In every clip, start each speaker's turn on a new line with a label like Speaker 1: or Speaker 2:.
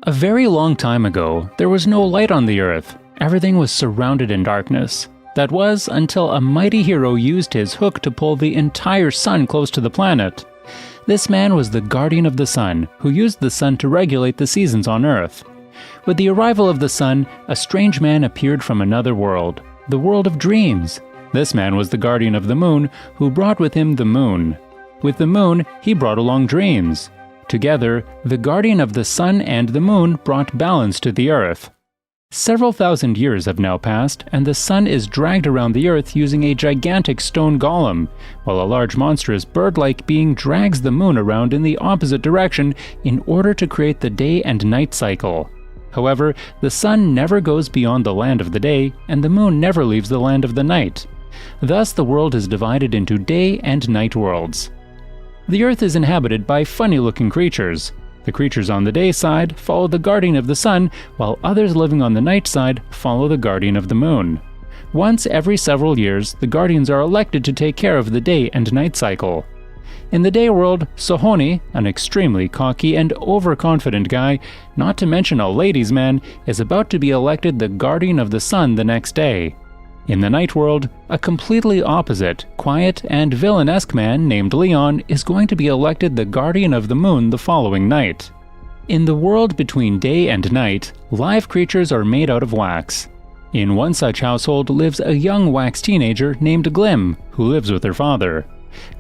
Speaker 1: A very long time ago, there was no light on the earth. Everything was surrounded in darkness. That was until a mighty hero used his hook to pull the entire sun close to the planet. This man was the guardian of the sun, who used the sun to regulate the seasons on Earth. With the arrival of the sun, a strange man appeared from another world, the world of dreams. This man was the guardian of the moon, who brought with him the moon. With the moon, he brought along dreams. Together, the guardian of the sun and the moon brought balance to the earth. Several thousand years have now passed, and the sun is dragged around the earth using a gigantic stone golem, while a large monstrous bird-like being drags the moon around in the opposite direction in order to create the day and night cycle. However, the sun never goes beyond the land of the day, and the moon never leaves the land of the night. Thus, the world is divided into day and night worlds. The earth is inhabited by funny-looking creatures. The creatures on the day side follow the guardian of the sun, while others living on the night side follow the guardian of the moon. Once every several years, the guardians are elected to take care of the day and night cycle. In the day world, Sohoni, an extremely cocky and overconfident guy, not to mention a ladies' man, is about to be elected the guardian of the sun the next day. In the night world, a completely opposite, quiet, and villainesque man named Leon is going to be elected the guardian of the moon the following night. In the world between day and night, live creatures are made out of wax. In one such household lives a young wax teenager named Glim, who lives with her father.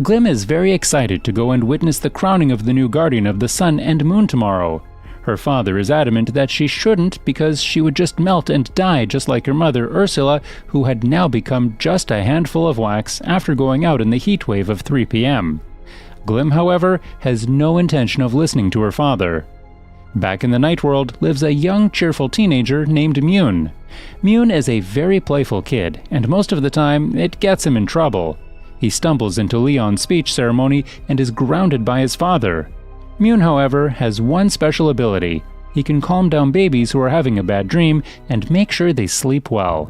Speaker 1: Glim is very excited to go and witness the crowning of the new guardian of the sun and moon tomorrow. Her father is adamant that she shouldn't because she would just melt and die just like her mother Ursula, who had now become just a handful of wax after going out in the heat wave of 3 p.m. Glim, however, has no intention of listening to her father. Back in the night world lives a young, cheerful teenager named MUNE. MUNE is a very playful kid, and most of the time it gets him in trouble. He stumbles into Leon's speech ceremony and is grounded by his father. MUNE, however, has one special ability. He can calm down babies who are having a bad dream and make sure they sleep well.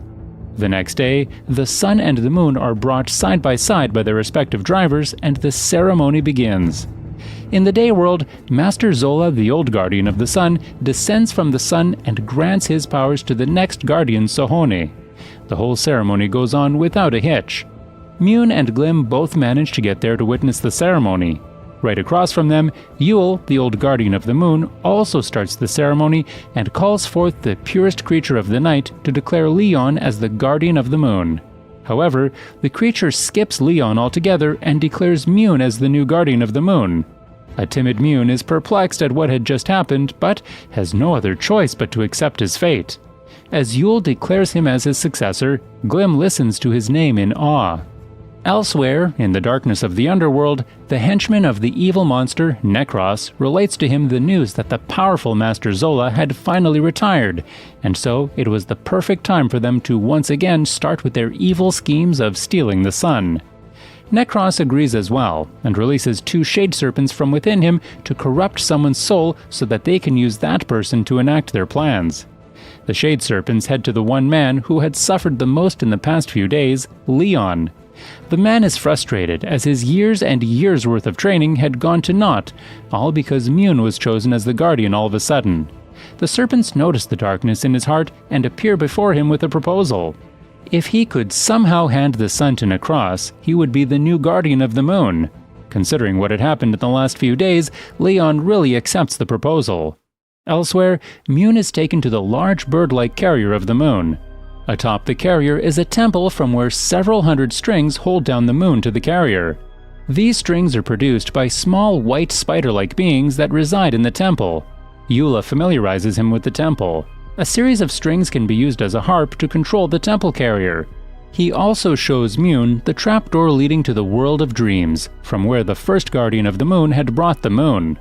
Speaker 1: The next day, the sun and the moon are brought side by side by their respective drivers, and the ceremony begins. In the day world, Master Zola, the old guardian of the sun, descends from the sun and grants his powers to the next guardian, Sohoni. The whole ceremony goes on without a hitch. MUNE and Glim both manage to get there to witness the ceremony. Right across from them, Yule, the old guardian of the moon, also starts the ceremony and calls forth the purest creature of the night to declare Leon as the guardian of the moon. However, the creature skips Leon altogether and declares MUNE as the new guardian of the moon. A timid MUNE is perplexed at what had just happened, but has no other choice but to accept his fate. As Yule declares him as his successor, Glim listens to his name in awe. Elsewhere, in the darkness of the underworld, the henchman of the evil monster, Necros, relates to him the news that the powerful Master Zola had finally retired, and so it was the perfect time for them to once again start with their evil schemes of stealing the sun. Necros agrees as well, and releases 2 shade serpents from within him to corrupt someone's soul so that they can use that person to enact their plans. The shade serpents head to the one man who had suffered the most in the past few days, Leon. The man is frustrated as his years and years worth of training had gone to naught, all because MUNE was chosen as the guardian all of a sudden. The serpents notice the darkness in his heart and appear before him with a proposal. If he could somehow hand the sun to Necros, he would be the new guardian of the moon. Considering what had happened in the last few days, Leon really accepts the proposal. Elsewhere, MUNE is taken to the large bird-like carrier of the moon. Atop the carrier is a temple from where several hundred strings hold down the moon to the carrier. These strings are produced by small white spider-like beings that reside in the temple. Eula familiarizes him with the temple. A series of strings can be used as a harp to control the temple carrier. He also shows MUNE the trapdoor leading to the world of dreams, from where the first guardian of the moon had brought the moon.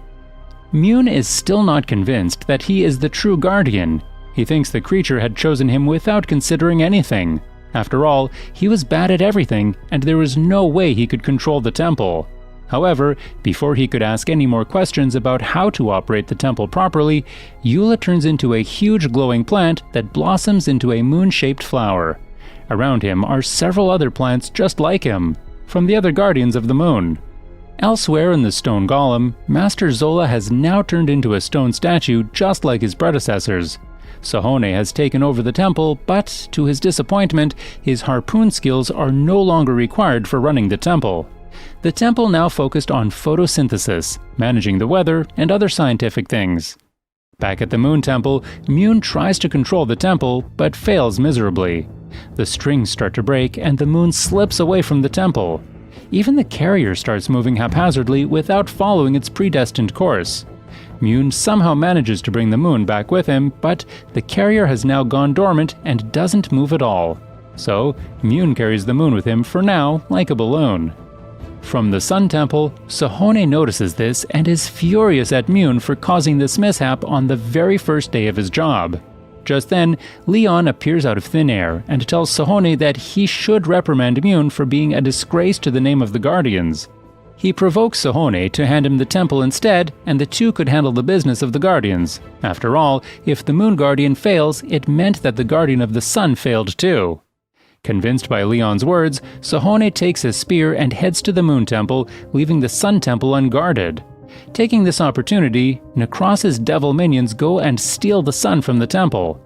Speaker 1: MUNE is still not convinced that he is the true guardian. He thinks the creature had chosen him without considering anything. After all, he was bad at everything, and there was no way he could control the temple. However, before he could ask any more questions about how to operate the temple properly, Eula turns into a huge glowing plant that blossoms into a moon-shaped flower. Around him are several other plants just like him, from the other guardians of the moon. Elsewhere in the stone golem, Master Zola has now turned into a stone statue just like his predecessors. Sahone has taken over the temple, but, to his disappointment, his harpoon skills are no longer required for running the temple. The temple now focused on photosynthesis, managing the weather, and other scientific things. Back at the Moon Temple, MUNE tries to control the temple, but fails miserably. The strings start to break and the moon slips away from the temple. Even the carrier starts moving haphazardly without following its predestined course. MUNE somehow manages to bring the moon back with him, but the carrier has now gone dormant and doesn't move at all. So, MUNE carries the moon with him for now, like a balloon. From the Sun Temple, Sahone notices this and is furious at MUNE for causing this mishap on the very first day of his job. Just then, Leon appears out of thin air and tells Sahone that he should reprimand MUNE for being a disgrace to the name of the Guardians. He provokes Sahone to hand him the temple instead, and the two could handle the business of the Guardians. After all, if the Moon Guardian fails, it meant that the Guardian of the Sun failed too. Convinced by Leon's words, Sahone takes his spear and heads to the Moon Temple, leaving the Sun Temple unguarded. Taking this opportunity, Necros's devil minions go and steal the sun from the temple.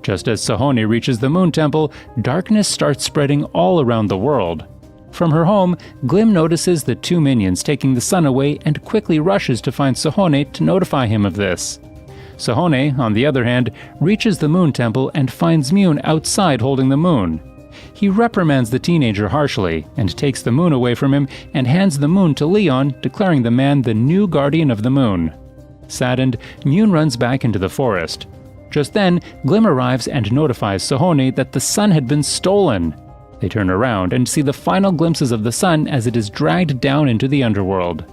Speaker 1: Just as Sahone reaches the Moon Temple, darkness starts spreading all around the world. From her home, Glim notices the two minions taking the sun away and quickly rushes to find Sahone to notify him of this. Sahone, on the other hand, reaches the Moon Temple and finds MUNE outside holding the moon. He reprimands the teenager harshly and takes the moon away from him and hands the moon to Leon, declaring the man the new guardian of the moon. Saddened, MUNE runs back into the forest. Just then, Glim arrives and notifies Sahone that the sun had been stolen. They turn around and see the final glimpses of the sun as it is dragged down into the underworld.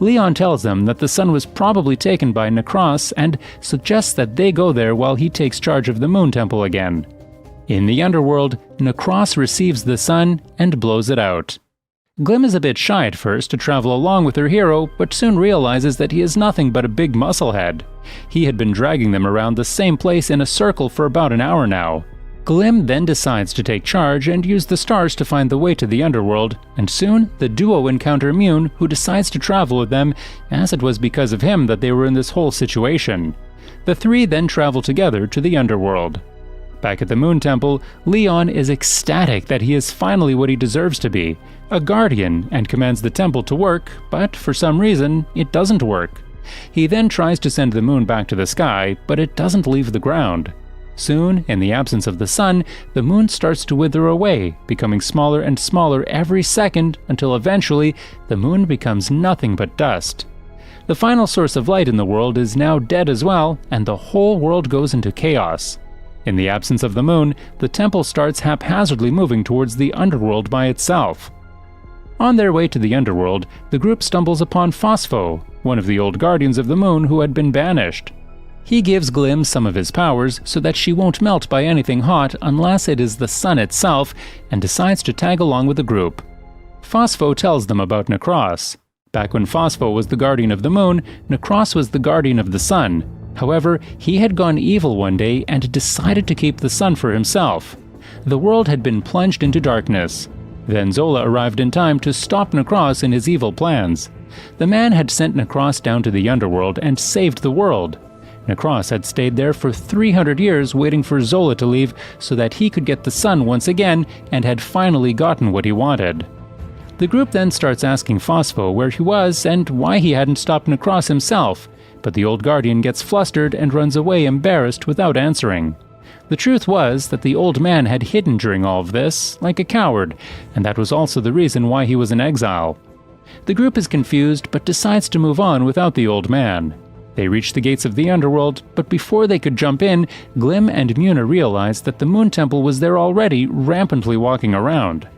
Speaker 1: Leon tells them that the sun was probably taken by Necros and suggests that they go there while he takes charge of the Moon Temple again. In the underworld, Necros receives the sun and blows it out. Glim is a bit shy at first to travel along with her hero, but soon realizes that he is nothing but a big musclehead. He had been dragging them around the same place in a circle for about an hour now. Glim then decides to take charge and use the stars to find the way to the underworld, and soon the duo encounter MUNE, who decides to travel with them, as it was because of him that they were in this whole situation. The three then travel together to the underworld. Back at the Moon Temple, Leon is ecstatic that he is finally what he deserves to be, a guardian, and commands the temple to work, but for some reason, it doesn't work. He then tries to send the moon back to the sky, but it doesn't leave the ground. Soon, in the absence of the sun, the moon starts to wither away, becoming smaller and smaller every second until eventually the moon becomes nothing but dust. The final source of light in the world is now dead as well, and the whole world goes into chaos. In the absence of the moon, the temple starts haphazardly moving towards the underworld by itself. On their way to the underworld, the group stumbles upon Phospho, one of the old guardians of the moon who had been banished. He gives Glim some of his powers so that she won't melt by anything hot unless it is the sun itself, and decides to tag along with the group. Phospho tells them about Necros. Back when Phospho was the guardian of the moon, Necros was the guardian of the sun. However, he had gone evil one day and decided to keep the sun for himself. The world had been plunged into darkness. Then Zola arrived in time to stop Necros in his evil plans. The man had sent Necros down to the underworld and saved the world. Necros had stayed there for 300 years waiting for Zola to leave so that he could get the sun once again, and had finally gotten what he wanted. The group then starts asking Phospho where he was and why he hadn't stopped Necros himself, but the old guardian gets flustered and runs away embarrassed without answering. The truth was that the old man had hidden during all of this, like a coward, and that was also the reason why he was in exile. The group is confused but decides to move on without the old man. They reach the gates of the underworld, but before they could jump in, Glim and MUNE realize that the Moon Temple was there already, rampantly walking around.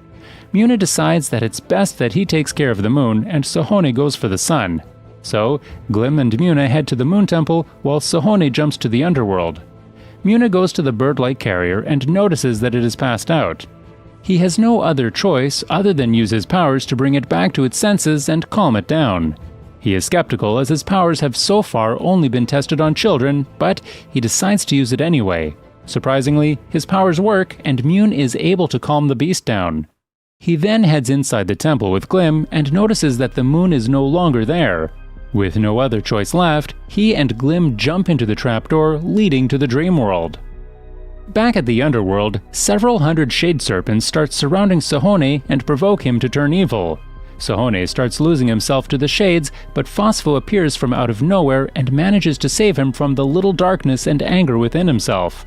Speaker 1: MUNE decides that it's best that he takes care of the moon, and Sahone goes for the sun. So, Glim and MUNE head to the Moon Temple, while Sahone jumps to the underworld. MUNE goes to the bird-like carrier and notices that it is passed out. He has no other choice other than use his powers to bring it back to its senses and calm it down. He is skeptical as his powers have so far only been tested on children, but he decides to use it anyway. Surprisingly, his powers work and MUNE is able to calm the beast down. He then heads inside the temple with Glim and notices that the moon is no longer there. With no other choice left, he and Glim jump into the trapdoor leading to the dream world. Back at the underworld, several hundred shade serpents start surrounding Sahone and provoke him to turn evil. Sahone starts losing himself to the shades, but Phospho appears from out of nowhere and manages to save him from the little darkness and anger within himself.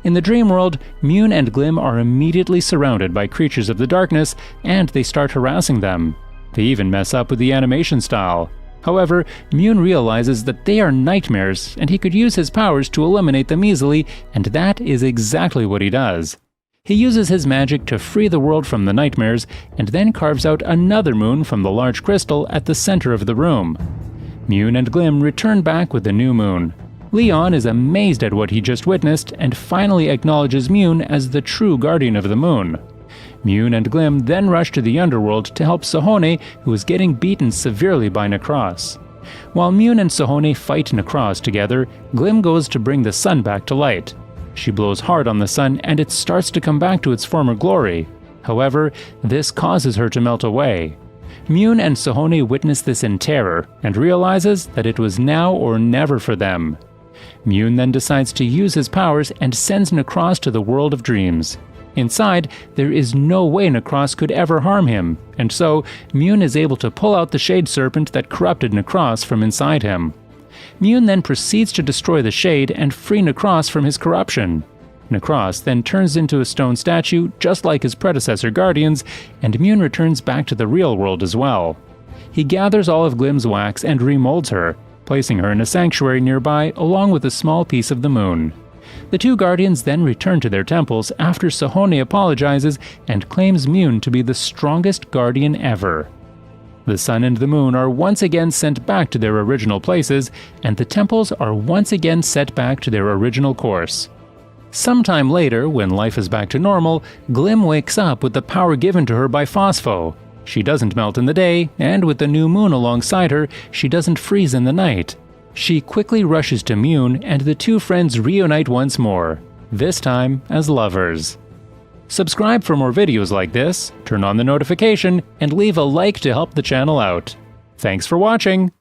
Speaker 1: In the dream world, MUNE and Glim are immediately surrounded by creatures of the darkness, and they start harassing them. They even mess up with the animation style. However, MUNE realizes that they are nightmares, and he could use his powers to eliminate them easily, and that is exactly what he does. He uses his magic to free the world from the nightmares, and then carves out another moon from the large crystal at the center of the room. MUNE and Glim return back with the new moon. Leon is amazed at what he just witnessed and finally acknowledges MUNE as the true guardian of the moon. MUNE and Glim then rush to the underworld to help Sahone, who is getting beaten severely by Necros. While MUNE and Sahone fight Necros together, Glim goes to bring the sun back to light. She blows hard on the sun and it starts to come back to its former glory. However, this causes her to melt away. MUNE and Sahone witness this in terror and realizes that it was now or never for them. MUNE then decides to use his powers and sends Necros to the world of dreams. Inside, there is no way Necros could ever harm him, and so MUNE is able to pull out the Shade Serpent that corrupted Necros from inside him. MUNE then proceeds to destroy the Shade and free Necros from his corruption. Necros then turns into a stone statue just like his predecessor Guardians, and MUNE returns back to the real world as well. He gathers all of Glim's wax and remolds her, placing her in a sanctuary nearby along with a small piece of the moon. The two Guardians then return to their temples after Sahone apologizes and claims MUNE to be the strongest Guardian ever. The sun and the moon are once again sent back to their original places, and the temples are once again set back to their original course. Sometime later, when life is back to normal, Glim wakes up with the power given to her by Phospho. She doesn't melt in the day, and with the new moon alongside her, she doesn't freeze in the night. She quickly rushes to MUNE, and the two friends reunite once more, this time as lovers. Subscribe for more videos like this, turn on the notification, and leave a like to help the channel out. Thanks for watching!